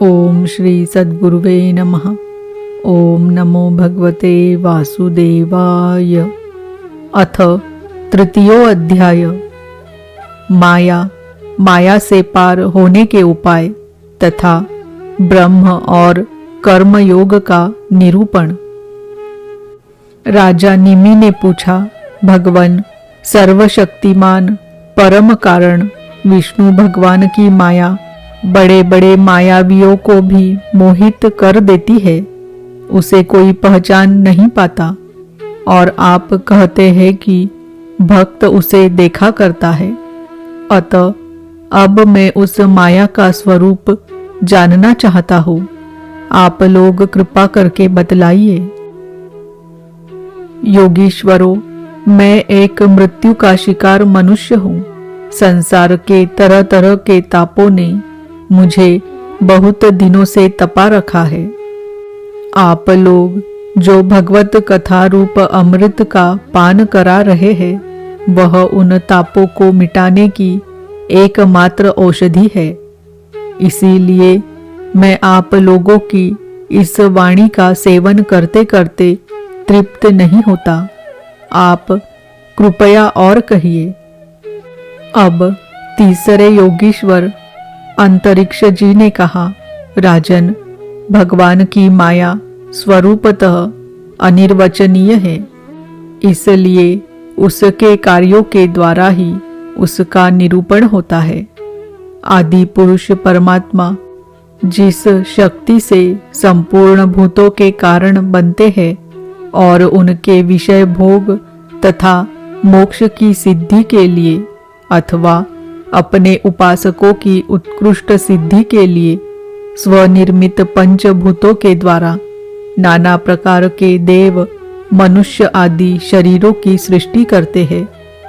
ओम श्री सद्गुरुवे नमः। ओम नमो भगवते वासुदेवाय। अथ तृतीयो अध्याय। माया से पार होने के उपाय तथा ब्रह्म और कर्म योग का निरूपण। राजा निमि ने पूछा, भगवान सर्वशक्तिमान परम कारण विष्णु भगवान की माया बड़े बड़े मायावियों को भी मोहित कर देती है, उसे कोई पहचान नहीं पाता, और आप कहते हैं कि भक्त उसे देखा करता है। अतः अब मैं उस माया का स्वरूप जानना चाहता हूँ, आप लोग कृपा करके बतलाइए। योगीश्वरों, मैं एक मृत्यु का शिकार मनुष्य हूँ। संसार के तरह तरह के तापों ने मुझे बहुत दिनों से तपा रखा है। आप लोग जो भगवत कथा रूप अमृत का पान करा रहे हैं, वह उन तापों को मिटाने की एकमात्र औषधि है। इसीलिए मैं आप लोगों की इस वाणी का सेवन करते करते तृप्त नहीं होता। आप कृपया और कहिए। अब तीसरे योगीश्वर अंतरिक्ष जी ने कहा, राजन, भगवान की माया स्वरूपतः अनिर्वचनीय है, इसलिए उसके कार्यों के द्वारा ही उसका निरूपण होता है। आदि पुरुष परमात्मा जिस शक्ति से संपूर्ण भूतों के कारण बनते हैं और उनके विषय भोग तथा मोक्ष की सिद्धि के लिए अथवा अपने उपासकों की उत्कृष्ट सिद्धि के लिए स्वनिर्मित पंचभूतों के द्वारा नाना प्रकार के देव, मनुष्य आदि शरीरों की सृष्टि करते हैं,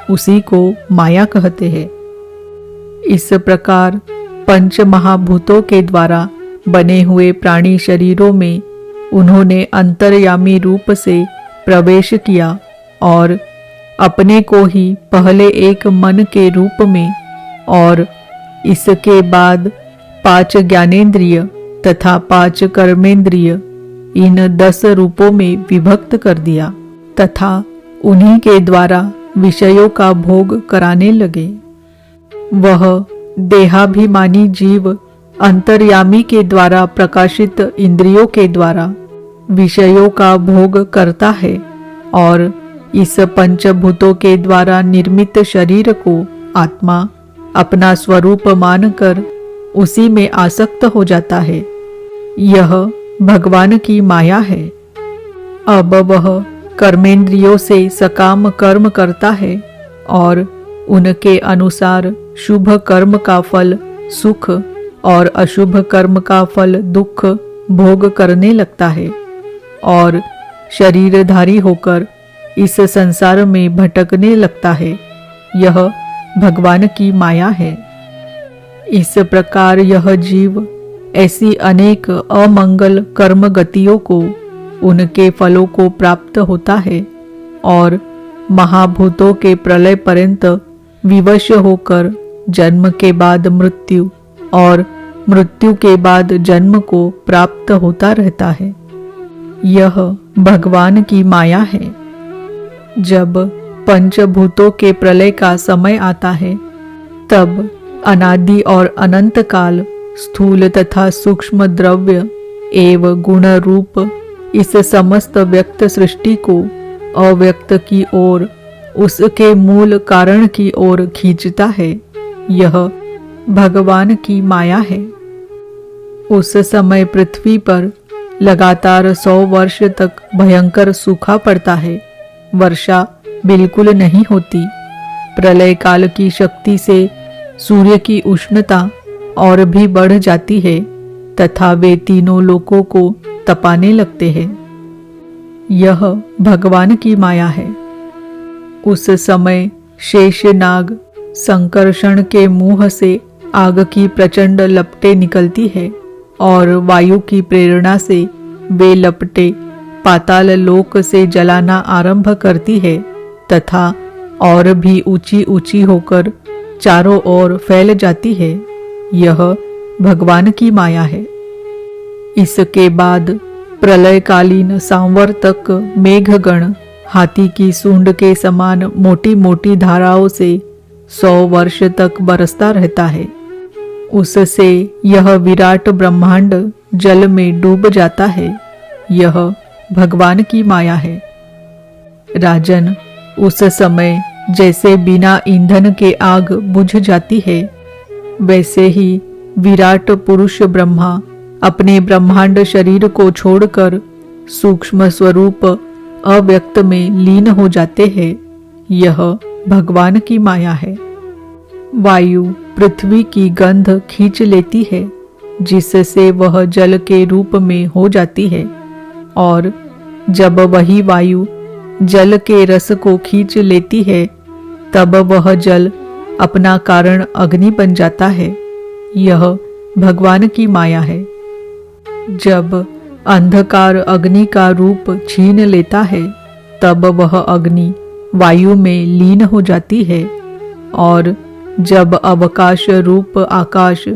उसी को माया कहते हैं। इस प्रकार पंच महाभूतों के द्वारा बने हुए प्राणी शरीरों में उन्होंने अंतर्यामी रूप से प्रवेश किया और अपने को ही पहले एक मन के रूप में और इसके बाद 5 ज्ञानेंद्रिय तथा 5 कर्मेंद्रिय इन 10 रूपों में विभक्त कर दिया तथा उन्हीं के द्वारा विषयों का भोग कराने लगे। वह देहाभिमानी जीव अंतर्यामी के द्वारा प्रकाशित इंद्रियों के द्वारा विषयों का भोग करता है और इस पंचभूतों के द्वारा निर्मित शरीर को आत्मा अपना स्वरूप मानकर उसी में आसक्त हो जाता है। यह भगवान की माया है। अब वह कर्मेंद्रियों से सकाम कर्म करता है और उनके अनुसार शुभ कर्म का फल सुख और अशुभ कर्म का फल दुख भोग करने लगता है और शरीरधारी होकर इस संसार में भटकने लगता है। यह भगवान की माया है। इस प्रकार यह जीव ऐसी अनेक अमंगल कर्म गतियों को, उनके फलों को प्राप्त होता है और महाभूतों के प्रलय पर्यंत विवश होकर जन्म के बाद मृत्यु और मृत्यु के बाद जन्म को प्राप्त होता रहता है। यह भगवान की माया है। जब पंचभूतों के प्रलय का समय आता है, तब अनादि और अनंत काल स्थूल तथा सूक्ष्म द्रव्य एवं गुण रूप इस समस्त व्यक्त सृष्टि को अव्यक्त की ओर, उसके मूल कारण की ओर खींचता है। यह भगवान की माया है। उस समय पृथ्वी पर लगातार 100 वर्ष तक भयंकर सूखा पड़ता है। वर्षा बिल्कुल नहीं होती। प्रलय काल की शक्ति से सूर्य की उष्णता और भी बढ़ जाती है तथा वे तीनों लोकों को तपाने लगते हैं। यह भगवान की माया है। उस समय शेषनाग संकर्षण के मुंह से आग की प्रचंड लपटें निकलती है और वायु की प्रेरणा से वे लपटें पाताल लोक से जलाना आरंभ करती है तथा और भी ऊंची ऊंची होकर चारों ओर फैल जाती है। यह भगवान की माया है। इसके बाद प्रलयकालीन सांवर्तक मेघगण हाथी की सूंड के समान मोटी मोटी धाराओं से 100 वर्ष तक बरसता रहता है। उससे यह विराट ब्रह्मांड जल में डूब जाता है। यह भगवान की माया है। राजन, उस समय जैसे बिना ईंधन के आग बुझ जाती है, वैसे ही विराट पुरुष ब्रह्मा अपने ब्रह्मांड शरीर को छोड़कर सूक्ष्म स्वरूप अव्यक्त में लीन हो जाते हैं। यह भगवान की माया है। वायु पृथ्वी की गंध खींच लेती है, जिससे वह जल के रूप में हो जाती है, और जब वही वायु जल के रस को खींच लेती है, तब वह जल अपना कारण अग्नि बन जाता है। यह भगवान की माया है। जब अंधकार अग्नि का रूप छीन लेता है, तब वह अग्नि वायु में लीन हो जाती है, और जब अवकाश रूप आकाश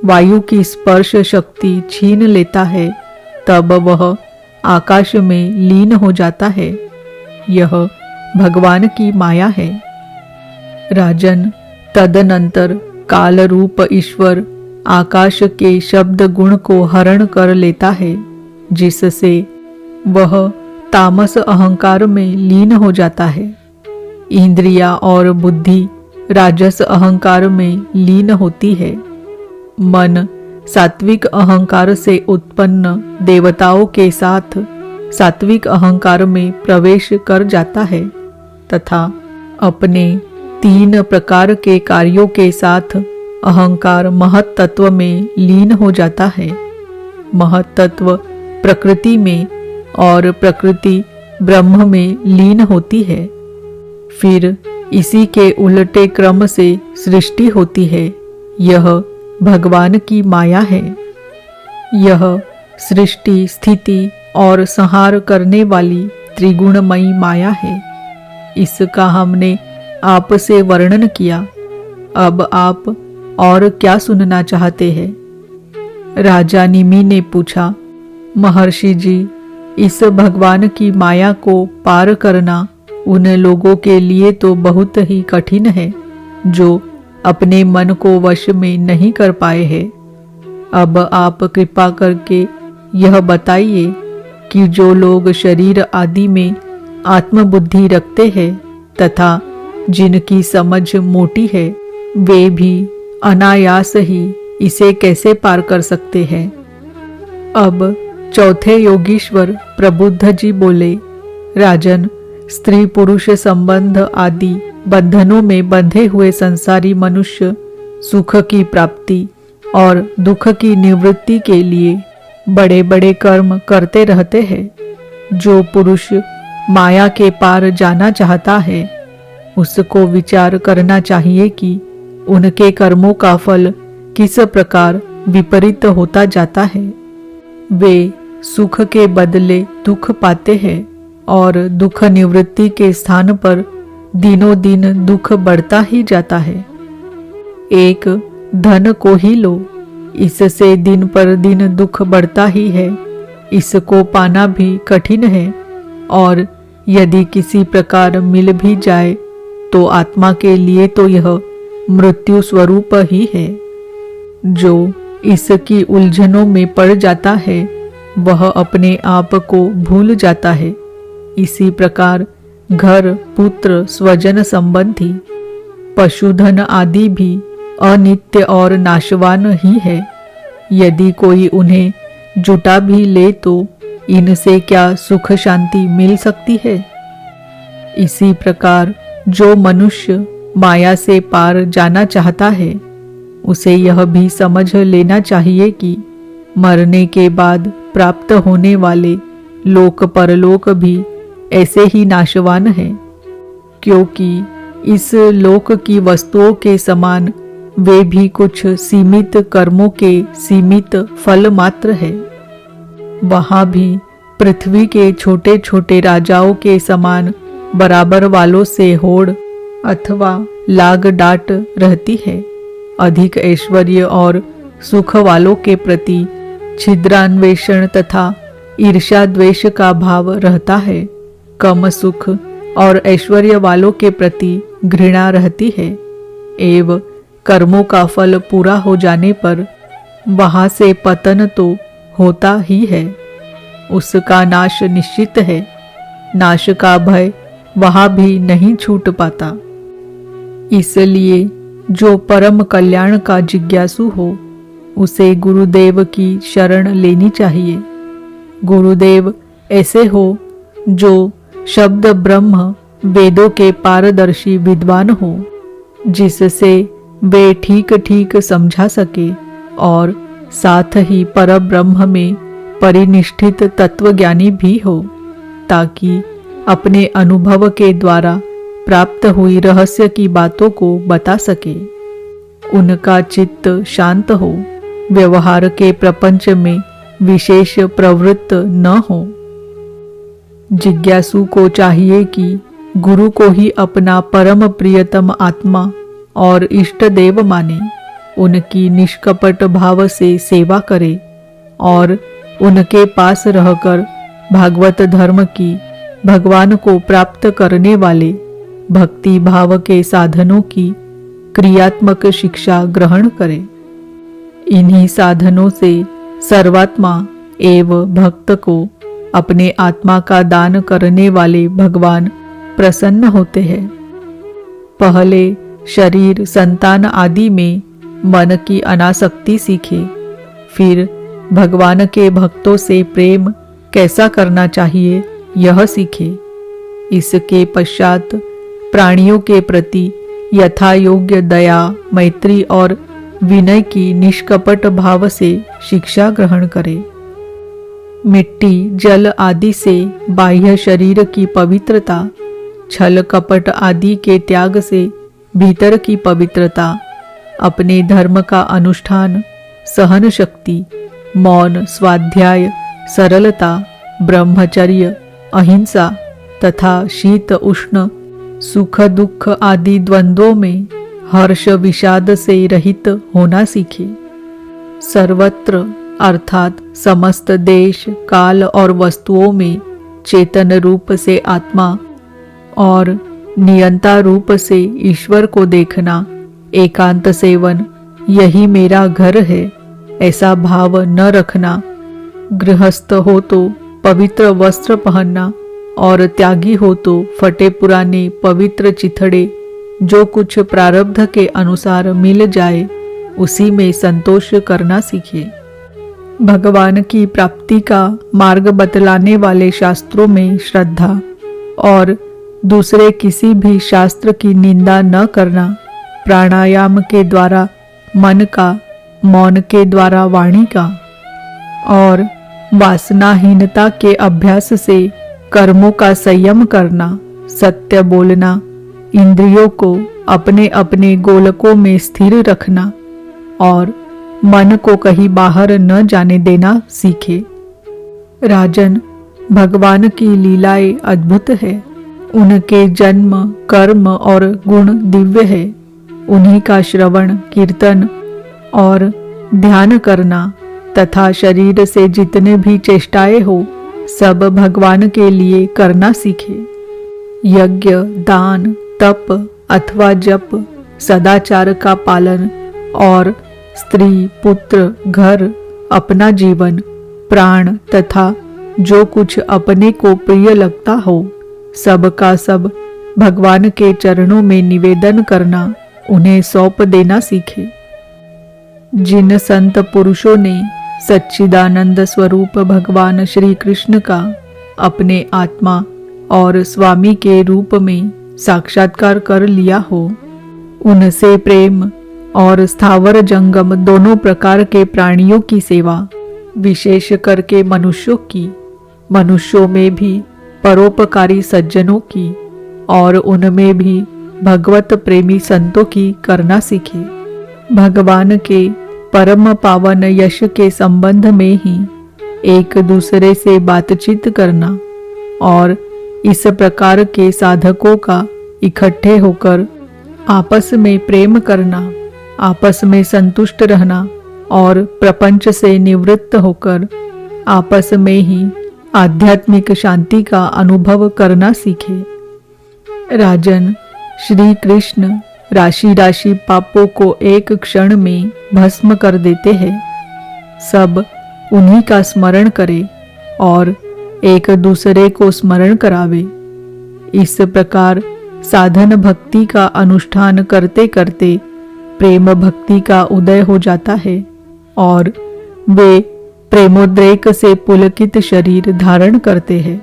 वायु की स्पर्श शक्ति छीन लेता है, तब वह आकाश में लीन हो जाता है। यह भगवान की माया है। राजन, तदनंतर काल रूप ईश्वर आकाश के शब्द गुण को हरण कर लेता है, जिससे वह तामस अहंकार में लीन हो जाता है। इंद्रिया और बुद्धि राजस अहंकार में लीन होती है। मन सात्विक अहंकार से उत्पन्न देवताओं के साथ सात्विक अहंकार में प्रवेश कर जाता है, तथा अपने 3 प्रकार के कार्यों के साथ अहंकार महत तत्व में लीन हो जाता है। महत तत्व प्रकृति में और प्रकृति ब्रह्म में लीन होती है। फिर इसी के उल्टे क्रम से सृष्टि होती है। यह भगवान की माया है। यह सृष्टि, स्थिति और संहार करने वाली त्रिगुणमयी माया है। इसका हमने आपसे वर्णन किया। अब आप और क्या सुनना चाहते हैं? राजा निमि ने पूछा, महर्षि जी, इस भगवान की माया को पार करना उन लोगों के लिए तो बहुत ही कठिन है जो अपने मन को वश में नहीं कर पाए हैं। अब आप कृपा करके यह बताइए कि जो लोग शरीर आदि में आत्मबुद्धि रखते हैं तथा जिनकी समझ मोटी है, वे भी अनायास ही इसे कैसे पार कर सकते हैं? अब चौथे योगीश्वर प्रबुद्ध जी बोले, राजन, स्त्री पुरुष संबंध आदि बंधनों में बंधे हुए संसारी मनुष्य सुख की प्राप्ति और दुख की निवृत्ति के लिए बड़े बड़े कर्म करते रहते हैं। जो पुरुष माया के पार जाना चाहता है, उसको विचार करना चाहिए कि उनके कर्मों का फल किस प्रकार विपरीत होता जाता है। वे सुख के बदले दुख पाते हैं और दुख निवृत्ति के स्थान पर दिनों दिन दुख बढ़ता ही जाता है। एक धन को ही लो, इससे दिन पर दिन दुख बढ़ता ही है। इसको पाना भी कठिन है, और यदि किसी प्रकार मिल भी जाए तो आत्मा के लिए तो यह मृत्यु स्वरूप ही है। जो इसकी उलझनों में पड़ जाता है, वह अपने आप को भूल जाता है। इसी प्रकार घर, पुत्र, स्वजन संबंधी, पशुधन आदि भी अनित्य और नाशवान ही है। यदि कोई उन्हें जुटा भी ले तो इनसे क्या सुख शांति मिल सकती है? इसी प्रकार जो मनुष्य माया से पार जाना चाहता है, उसे यह भी समझ लेना चाहिए कि मरने के बाद प्राप्त होने वाले लोक परलोक भी ऐसे ही नाशवान है, क्योंकि इस लोक की वस्तुओं के समान वे भी कुछ सीमित कर्मों के सीमित फल मात्र है। वहां भी पृथ्वी के छोटे छोटे राजाओं के समान बराबर वालों से होड़ अथवा लाग डाट रहती है। अधिक ऐश्वर्य और सुख वालों के प्रति छिद्रान्वेषण तथा ईर्ष्या द्वेष का भाव रहता है। कम सुख और ऐश्वर्य वालों के प्रति घृणा रहती है। एवं कर्मों का फल पूरा हो जाने पर वहां से पतन तो होता ही है, उसका नाश निश्चित है। नाश का भय वहां भी नहीं छूट पाता। इसलिए जो परम कल्याण का जिज्ञासु हो उसे गुरुदेव की शरण लेनी चाहिए। गुरुदेव ऐसे हो जो शब्द ब्रह्म वेदों के पारदर्शी विद्वान हो, जिससे वे ठीक ठीक समझा सके और साथ ही परब्रह्म में परिनिष्ठित तत्वज्ञानी भी हो, ताकि अपने अनुभव के द्वारा प्राप्त हुई रहस्य की बातों को बता सके। उनका चित्त शांत हो, व्यवहार के प्रपंच में विशेष प्रवृत्त न हो। जिज्ञासु को चाहिए कि गुरु को ही अपना परम प्रियतम आत्मा और इष्ट देव माने, उनकी निष्कपट भाव से सेवा करे और उनके पास रहकर भागवत धर्म की भगवान को प्राप्त करने वाले भक्ति भाव के साधनों की क्रियात्मक शिक्षा ग्रहण करे। इन्हीं साधनों से सर्वात्मा एवं भक्त को अपने आत्मा का दान करने वाले भगवान प्रसन्न होते हैं। पहले शरीर, संतान आदि में मन की अनासक्ति सीखे, फिर भगवान के भक्तों से प्रेम कैसा करना चाहिए यह सीखे। इसके पश्चात प्राणियों के प्रति यथा योग्य दया, मैत्री और विनय की निष्कपट भाव से शिक्षा ग्रहण करे। मिट्टी, जल आदि से बाह्य शरीर की पवित्रता, छल कपट आदि के त्याग से भीतर की पवित्रता, अपने धर्म का अनुष्ठान, सहन शक्ति, मौन, स्वाध्याय, सरलता, ब्रह्मचर्य, अहिंसा तथा शीत उष्ण, सुख दुख आदि द्वंद्वों में हर्ष विषाद से रहित होना सीखे। सर्वत्र अर्थात समस्त देश, काल और वस्तुओं में चेतन रूप से आत्मा और नियंता रूप से ईश्वर को देखना, एकांत सेवन, यही मेरा घर है, ऐसा भाव न रखना। गृहस्थ हो तो पवित्र वस्त्र पहनना और त्यागी हो तो फटे पुराने पवित्र चिथड़े, जो कुछ प्रारब्ध के अनुसार मिल जाए उसी में संतोष करना सीखे। भगवान की प्राप्ति का मार्ग बतलाने वाले शास्त्रों में श्रद्धा और दूसरे किसी भी शास्त्र की निंदा न करना, प्राणायाम के द्वारा मन का, मौन के द्वारा वाणी का और वासनाहीनता के अभ्यास से कर्मों का संयम करना, सत्य बोलना, इंद्रियों को अपने अपने गोलकों में स्थिर रखना और मन को कहीं बाहर न जाने देना सीखे। राजन, भगवान की लीलाएं अद्भुत है। उनके जन्म, कर्म और गुण दिव्य है। उन्हीं का श्रवण, कीर्तन और ध्यान करना तथा शरीर से जितने भी चेष्टाएं हो सब भगवान के लिए करना सीखे। यज्ञ, दान, तप अथवा जप, सदाचार का पालन और स्त्री, पुत्र, घर, अपना जीवन, प्राण तथा जो कुछ अपने को प्रिय लगता हो सब का सब भगवान के चरणों में निवेदन करना, उन्हें सौंप देना सीखे। जिन संत पुरुषों ने सच्चिदानंद स्वरूप भगवान श्री कृष्ण का अपने आत्मा और स्वामी के रूप में साक्षात्कार कर लिया हो, उनसे प्रेम और स्थावर जंगम दोनों प्रकार के प्राणियों की सेवा, विशेष करके मनुष्यों की, मनुष्यों में भी परोपकारी सज्जनों की और उनमें भी भगवत प्रेमी संतों की करना सीखे। भगवान के परम पावन यश के संबंध में ही एक दूसरे से बातचीत करना और इस प्रकार के साधकों का इकट्ठे होकर आपस में प्रेम करना, आपस में संतुष्ट रहना और प्रपंच से निवृत्त होकर आपस में ही आध्यात्मिक शांति का अनुभव करना सीखे। राजन, श्री कृष्ण राशि राशि पापों को एक क्षण में भस्म कर देते हैं। सब उन्हीं का स्मरण करे और एक दूसरे को स्मरण करावे। इस प्रकार साधन भक्ति का अनुष्ठान करते करते प्रेम भक्ति का उदय हो जाता है और वे प्रेमोद्रेक से पुलकित शरीर धारण करते हैं।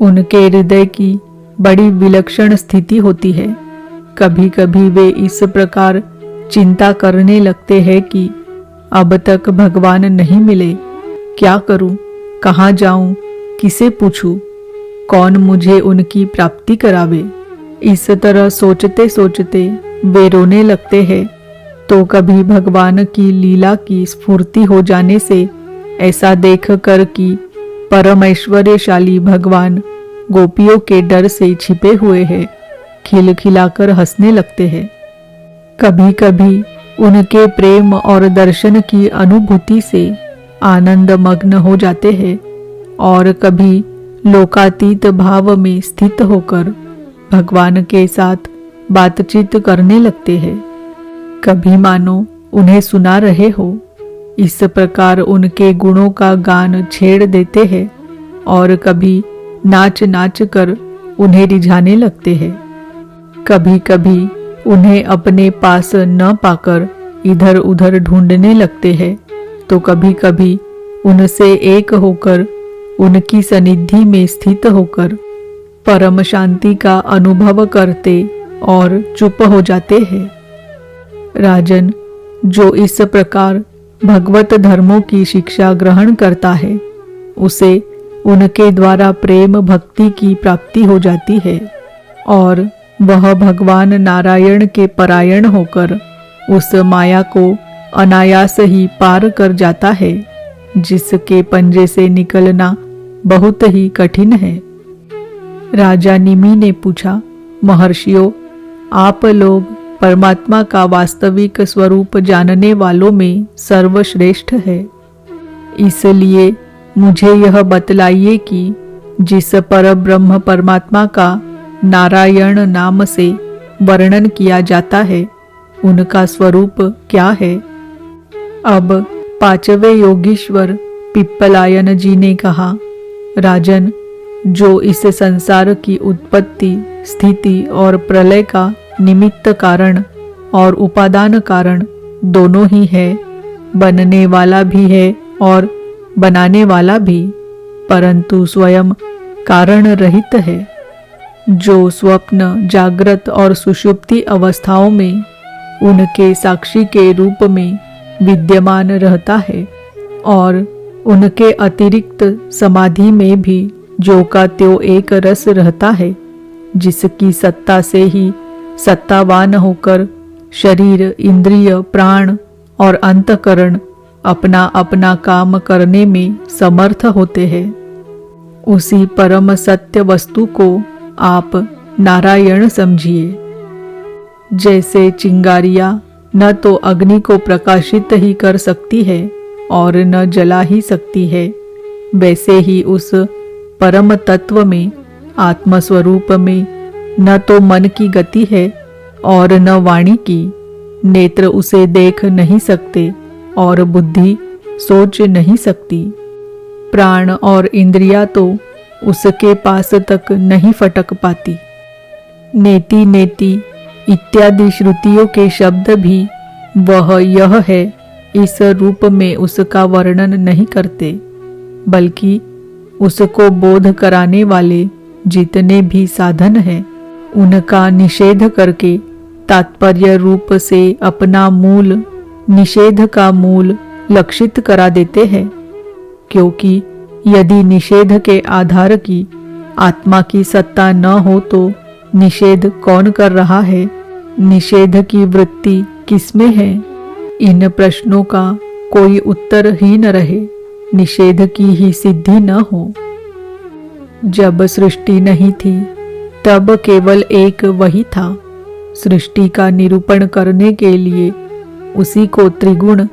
उनके हृदय की बड़ी विलक्षण स्थिति होती है। कभी कभी वे इस प्रकार चिंता करने लगते हैं कि अब तक भगवान नहीं मिले, क्या करूं, कहाँ जाऊं, किसे पूछूं, कौन मुझे उनकी प्राप्ति करावे। इस तरह सोचते सोचते वे रोने लगते हैं। तो कभी भगवान की लीला की स्फूर्ति हो जाने से ऐसा देख कर कि परम ऐश्वर्यशाली भगवान गोपियों के डर से छिपे हुए हैं, खिलखिलाकर हंसने लगते हैं। कभी कभी उनके प्रेम और दर्शन की अनुभूति से आनंद मग्न हो जाते हैं और कभी लोकातीत भाव में स्थित होकर भगवान के साथ बातचीत करने लगते हैं। कभी मानो उन्हें सुना रहे हो। इस प्रकार उनके गुणों का गान छेड़ देते हैं और कभी नाच नाच कर उन्हें रिझाने लगते हैं। कभी कभी उन्हें अपने पास न पाकर इधर उधर ढूंढने लगते हैं, तो कभी कभी उनसे एक होकर उनकी सनिधि में स्थित होकर परम शांति का अनुभव करते और चुप हो जाते हैं। राजन, जो इस प्रकार भगवत धर्मों की शिक्षा ग्रहण करता है, उसे उनके द्वारा प्रेम भक्ति की प्राप्ति हो जाती है और वह भगवान नारायण के परायण होकर उस माया को अनायास ही पार कर जाता है, जिसके पंजे से निकलना बहुत ही कठिन है। राजा निमि ने पूछा, महर्षियों, आप लोग परमात्मा का वास्तविक स्वरूप जानने वालों में सर्वश्रेष्ठ है, इसलिए मुझे यह बतलाइए कि जिस परब्रह्म परमात्मा का नारायण नाम से वर्णन किया जाता है, उनका स्वरूप क्या है। अब पांचवें योगीश्वर पिप्पलायन जी ने कहा, राजन, जो इस संसार की उत्पत्ति, स्थिति और प्रलय का निमित्त कारण और उपादान कारण दोनों ही है, बनने वाला भी है और बनाने वाला भी, परंतु स्वयं कारण रहित है, जो स्वप्न, जागृत और सुषुप्ति अवस्थाओं में उनके साक्षी के रूप में विद्यमान रहता है और उनके अतिरिक्त समाधि में भी जो का त्यों एक रस रहता है, जिसकी सत्ता से ही सत्तावान होकर शरीर, इंद्रिय, प्राण और अंतकरण अपना अपना काम करने में समर्थ होते हैं। उसी परम सत्य वस्तु को आप नारायण समझिए। जैसे चिंगारियां न तो अग्नि को प्रकाशित ही कर सकती है और न जला ही सकती है, वैसे ही उस परम तत्व में, आत्मस्वरूप में न तो मन की गति है और न वाणी की। नेत्र उसे देख नहीं सकते और बुद्धि सोच नहीं सकती। प्राण और इंद्रियां तो उसके पास तक नहीं फटक पाती। नेति नेति इत्यादि श्रुतियों के शब्द भी वह यह है इस रूप में उसका वर्णन नहीं करते, बल्कि उसको बोध कराने वाले जितने भी साधन हैं, उनका निषेध करके तात्पर्य रूप से अपना मूल, निषेध का मूल लक्षित करा देते हैं। क्योंकि यदि निषेध के आधार की आत्मा की सत्ता न हो तो निषेध कौन कर रहा है, निषेध की वृत्ति किसमें है, इन प्रश्नों का कोई उत्तर ही न रहे, निषेध की ही सिद्धि न हो। जब सृष्टि नहीं थी तब केवल एक वही था। सृष्टि का निरूपण करने के लिए उसी को त्रिगुण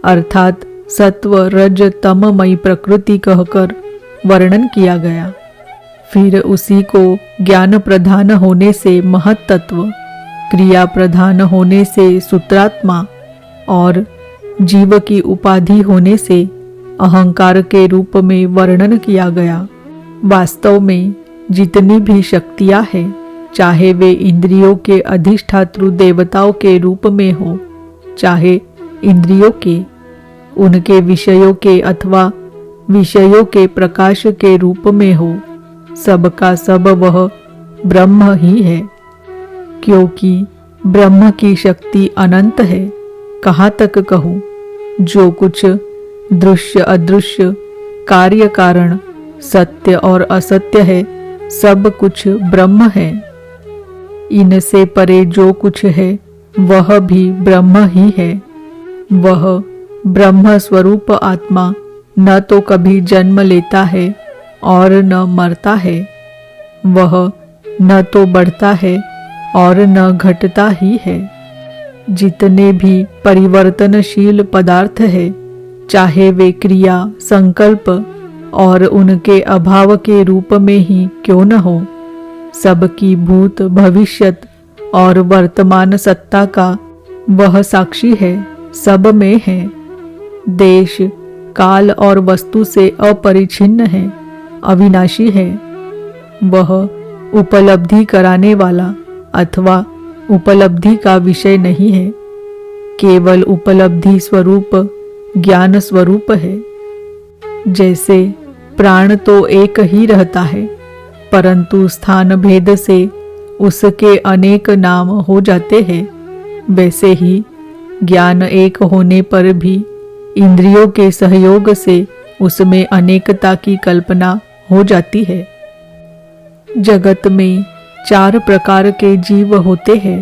अर्थात सत्व रज तममयी प्रकृति कहकर वर्णन किया गया। फिर उसी को ज्ञान प्रधान होने से महत तत्व, क्रिया प्रधान होने से सूत्रात्मा और जीव की उपाधि होने से अहंकार के रूप में वर्णन किया गया। वास्तव में जितनी भी शक्तियां हैं, चाहे वे इंद्रियों के अधिष्ठातृ देवताओं के रूप में हो, चाहे इंद्रियों के, उनके विषयों के अथवा विषयों के प्रकाश के रूप में हो, सबका सब वह ब्रह्म ही है। क्योंकि ब्रह्म की शक्ति अनंत है। कहाँ तक कहूँ, जो कुछ दृश्य अदृश्य कार्य कारण सत्य और असत्य है, सब कुछ ब्रह्म है। इनसे परे जो कुछ है वह भी ब्रह्म ही है। वह ब्रह्म स्वरूप आत्मा न तो कभी जन्म लेता है और न मरता है। वह न तो बढ़ता है और न घटता ही है। जितने भी परिवर्तनशील पदार्थ है, चाहे वे क्रिया, संकल्प और उनके अभाव के रूप में ही क्यों न हो, सबकी भूत भविष्यत और वर्तमान सत्ता का वह साक्षी है, सब में है। देश, काल और वस्तु से अपरिछिन्न है, अविनाशी है। वह उपलब्धि कराने वाला अथवा उपलब्धि का विषय नहीं है, केवल उपलब्धि स्वरूप ज्ञान स्वरूप है। जैसे प्राण तो एक ही रहता है, परंतु स्थान भेद से उसके अनेक नाम हो जाते हैं, वैसे ही ज्ञान एक होने पर भी इंद्रियों के सहयोग से उसमें अनेकता की कल्पना हो जाती है। जगत में 4 प्रकार के जीव होते हैं,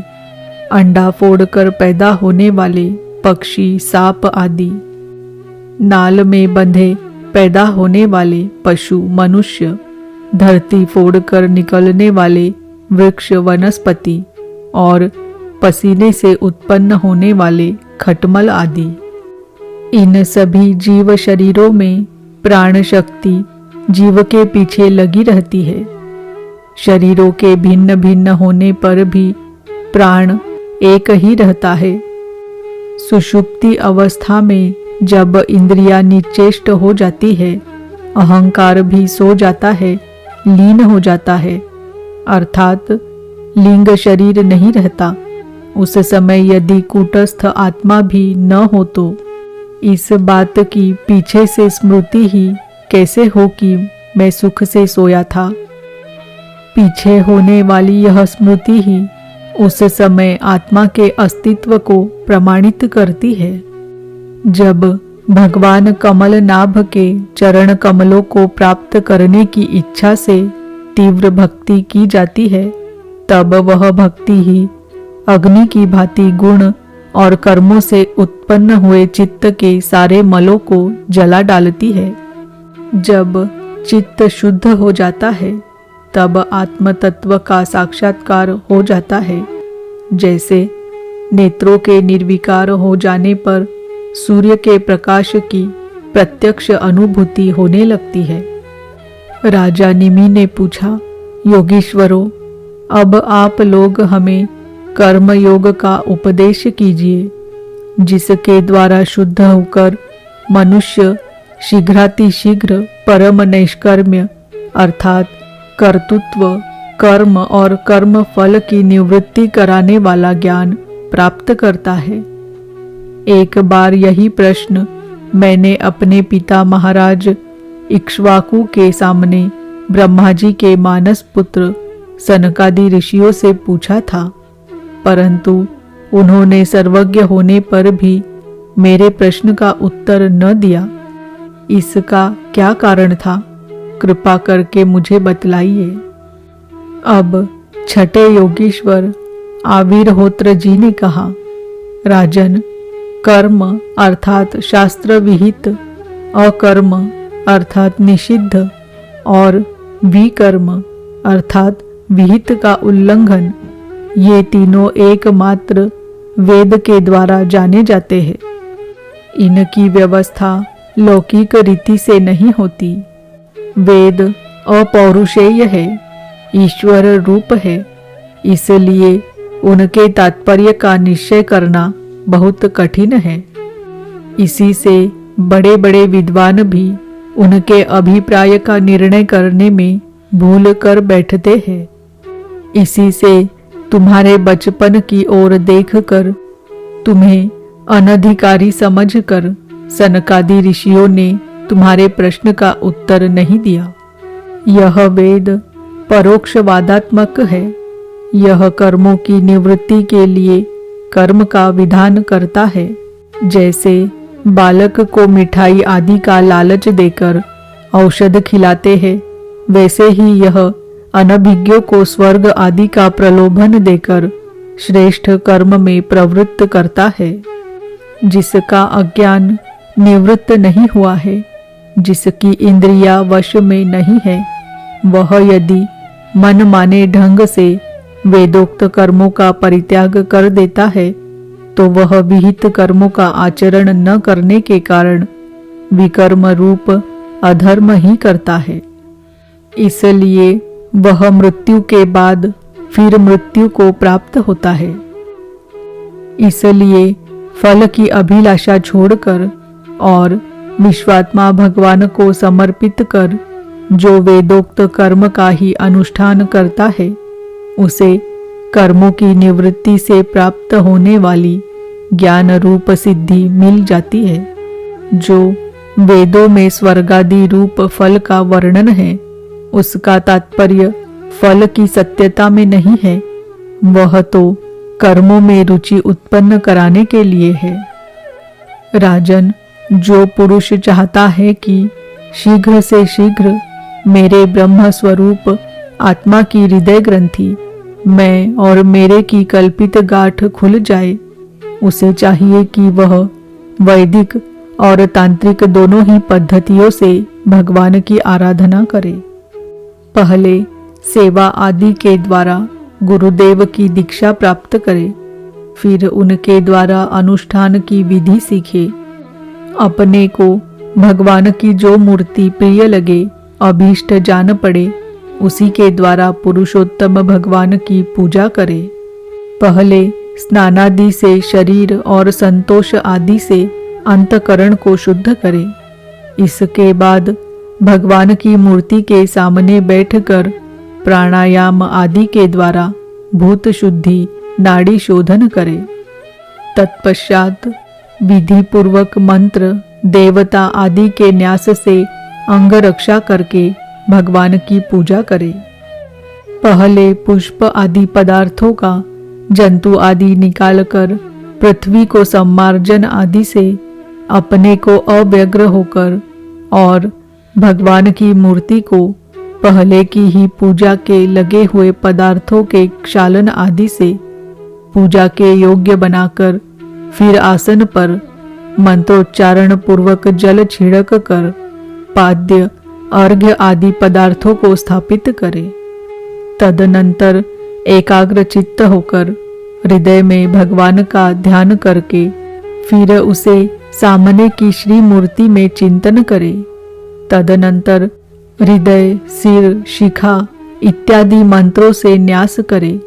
अंडा फोड़कर पैदा होने वाले पक्षी, सांप आदि, नाल में बंधे पैदा होने वाले पशु, मनुष्य, धरती फोड़कर निकलने वाले वृक्ष, वनस्पति और पसीने से उत्पन्न होने वाले खटमल आदि। इन सभी जीव शरीरों में प्राण शक्ति जीव के पीछे लगी रहती है। शरीरों के भिन्न भिन्न होने पर भी प्राण एक ही रहता है। सुषुप्ति अवस्था में जब इंद्रियां निश्चेष्ट हो जाती है, अहंकार भी सो जाता है, लीन हो जाता है, अर्थात लिंग शरीर नहीं रहता। उस समय यदि कूटस्थ आत्मा भी न हो तो इस बात की पीछे से स्मृति ही कैसे हो कि मैं सुख से सोया था। पीछे होने वाली यह स्मृति ही उस समय आत्मा के अस्तित्व को प्रमाणित करती है। जब भगवान कमल नाभ के चरण कमलों को प्राप्त करने की इच्छा से तीव्र भक्ति की जाती है, तब वह भक्ति ही अग्नि की भांति गुण और कर्मों से उत्पन्न हुए चित्त के सारे मलों को जला डालती है। जब चित्त शुद्ध हो जाता है, तब आत्म तत्व का साक्षात्कार हो जाता है। जैसे नेत्रों के निर्विकार हो जाने पर सूर्य के प्रकाश की प्रत्यक्ष अनुभूति होने लगती है। राजा निमि ने पूछा, योगीश्वरों, अब आप लोग हमें कर्म योग का उपदेश कीजिए, जिसके द्वारा शुद्ध होकर मनुष्य शीघ्रातिशीघ्र परम नैष्कर्म्य अर्थात कर्तृत्व, कर्म और कर्म फल की निवृत्ति कराने वाला ज्ञान प्राप्त करता है। एक बार यही प्रश्न मैंने अपने पिता महाराज इक्ष्वाकु के सामने ब्रह्मा जी के मानस पुत्र सनकादि ऋषियों से पूछा था, परंतु उन्होंने सर्वज्ञ होने पर भी मेरे प्रश्न का उत्तर न दिया। इसका क्या कारण था? कृपा करके मुझे बतलाइए। अब छठे योगीश्वर आविर्होत्र जी ने कहा, राजन, कर्म अर्थात शास्त्र विहित, अकर्म अर्थात निषिद्ध और विकर्म अर्थात विहित का उल्लंघन, ये तीनों एकमात्र वेद के द्वारा जाने जाते हैं। इनकी व्यवस्था लौकिक रीति से नहीं होती। वेद अपौरुषेय है, ईश्वर रूप है, इसलिए उनके तात्पर्य का निश्चय करना बहुत कठिन है। इसी से बड़े बड़े विद्वान भी उनके अभिप्राय का निर्णय करने में भूल कर बैठते हैं। इसी से तुम्हारे बचपन की ओर देखकर तुम्हें अनधिकारी समझकर सनकादि ऋषियों ने तुम्हारे प्रश्न का उत्तर नहीं दिया। यह वेद परोक्षवादात्मक है। यह कर्मों की निवृत्ति के लिए कर्म का विधान करता है। जैसे बालक को मिठाई आदि का लालच देकर औषध खिलाते हैं, वैसे ही यह अनभिज्ञों को स्वर्ग आदि का प्रलोभन देकर श्रेष्ठ कर्म में प्रवृत्त करता है। जिसका अज्ञान निवृत्त नहीं हुआ है, जिसकी इंद्रिया वश में नहीं है, वह यदि मन माने ढंग से वेदोक्त कर्मों का परित्याग कर देता है, तो वह विहित कर्मों का आचरण न करने के कारण विकर्म रूप अधर्म ही करता है। इसलिए वह मृत्यु के बाद फिर मृत्यु को प्राप्त होता है। इसलिए फल की अभिलाषा छोड़कर और विश्वात्मा भगवान को समर्पित कर जो वेदोक्त कर्म का ही अनुष्ठान करता है, उसे कर्मों की निवृत्ति से प्राप्त होने वाली ज्ञान रूप सिद्धि मिल जाती है। जो वेदों में स्वर्गादि रूप फल का वर्णन है, उसका तात्पर्य फल की सत्यता में नहीं है, वह तो कर्मों में रुचि उत्पन्न कराने के लिए है। राजन, जो पुरुष चाहता है कि शीघ्र से शीघ्र मेरे ब्रह्म स्वरूप आत्मा की हृदय ग्रंथि, मैं और मेरे की कल्पित गांठ खुल जाए, उसे चाहिए कि वह वैदिक और तांत्रिक दोनों ही पद्धतियों से भगवान की आराधना करे। पहले सेवा आदि के द्वारा गुरुदेव की दीक्षा प्राप्त करे, फिर उनके द्वारा अनुष्ठान की विधि सीखे। अपने को भगवान की जो मूर्ति प्रिय लगे, अभीष्ट जान पड़े, उसी के द्वारा पुरुषोत्तम भगवान की पूजा करे। पहले स्नानादि से शरीर और संतोष आदि से अंतकरण को शुद्ध करे। इसके बाद भगवान की मूर्ति के सामने बैठकर प्राणायाम आदि के द्वारा भूत शुद्धि नाड़ी शोधन करे। तत्पश्चात विधि पूर्वक मंत्र देवता आदि के न्यास से अंग रक्षा करके भगवान की पूजा करे। पहले पुष्प आदि पदार्थों का जंतु आदि निकालकर पृथ्वी को सम्मार्जन आदि से अपने को अव्यग्र होकर और भगवान की मूर्ति को पहले की ही पूजा के लगे हुए पदार्थों के क्षालन आदि से पूजा के योग्य बनाकर फिर आसन पर मंत्रोच्चारण पूर्वक जल छिड़क कर पाद्य अर्घ्य आदि पदार्थों को स्थापित करे। तदनंतर एकाग्र चित्त होकर हृदय में भगवान का ध्यान करके फिर उसे सामने की श्री मूर्ति में चिंतन करे। तदनंतर हृदय, सिर, शिखा इत्यादि मंत्रों से न्यास करे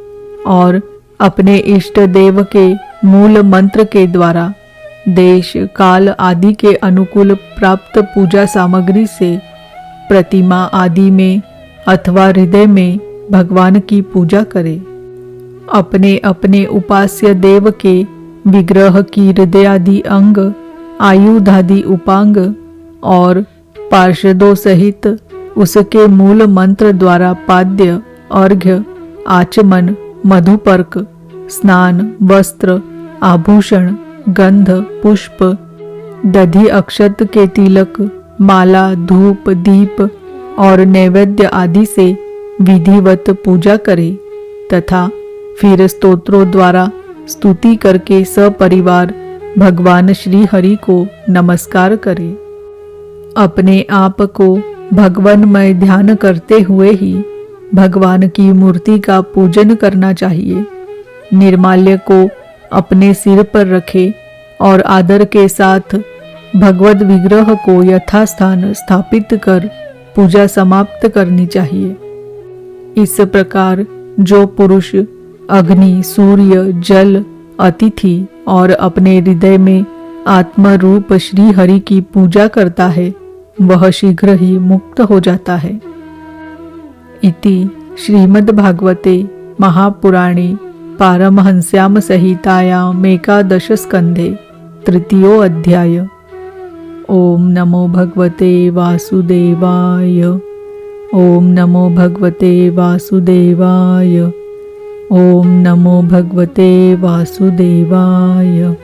और अपने इष्ट देव के मूल मंत्र के द्वारा देश काल आदि के अनुकूल प्राप्त पूजा सामग्री से प्रतिमा आदि में अथवा हृदय में भगवान की पूजा करे। अपने अपने उपास्य देव के विग्रह की हृदयादि अंग, आयुधादि उपांग और पार्षदों सहित उसके मूल मंत्र द्वारा पाद्य, अर्घ्य, आचमन, मधुपर्क, स्नान, वस्त्र, आभूषण, गंध, पुष्प, दधि अक्षत के तिलक, माला, धूप, दीप और नैवेद्य आदि से विधिवत पूजा करे तथा फिर स्तोत्रों द्वारा स्तुति करके सपरिवार भगवान श्री हरि को नमस्कार करे। अपने आप को भगवानमय ध्यान करते हुए ही भगवान की मूर्ति का पूजन करना चाहिए। निर्माल्य को अपने सिर पर रखे और आदर के साथ भगवत विग्रह को यथास्थान स्थापित कर पूजा समाप्त करनी चाहिए। इस प्रकार जो पुरुष अग्नि, सूर्य, जल, अतिथि और अपने हृदय में आत्मरूप श्री हरि की पूजा करता है वह शीघ्र ही मुक्त हो जाता है। इति श्रीमद्भागवते महापुराणे पारमहंस्याम संहितायाम एकादश स्कंधे तृतीयो अध्याय। ओम नमो भगवते वासुदेवाय। ओम नमो भगवते वासुदेवाय। ओम नमो भगवते वासुदेवाय।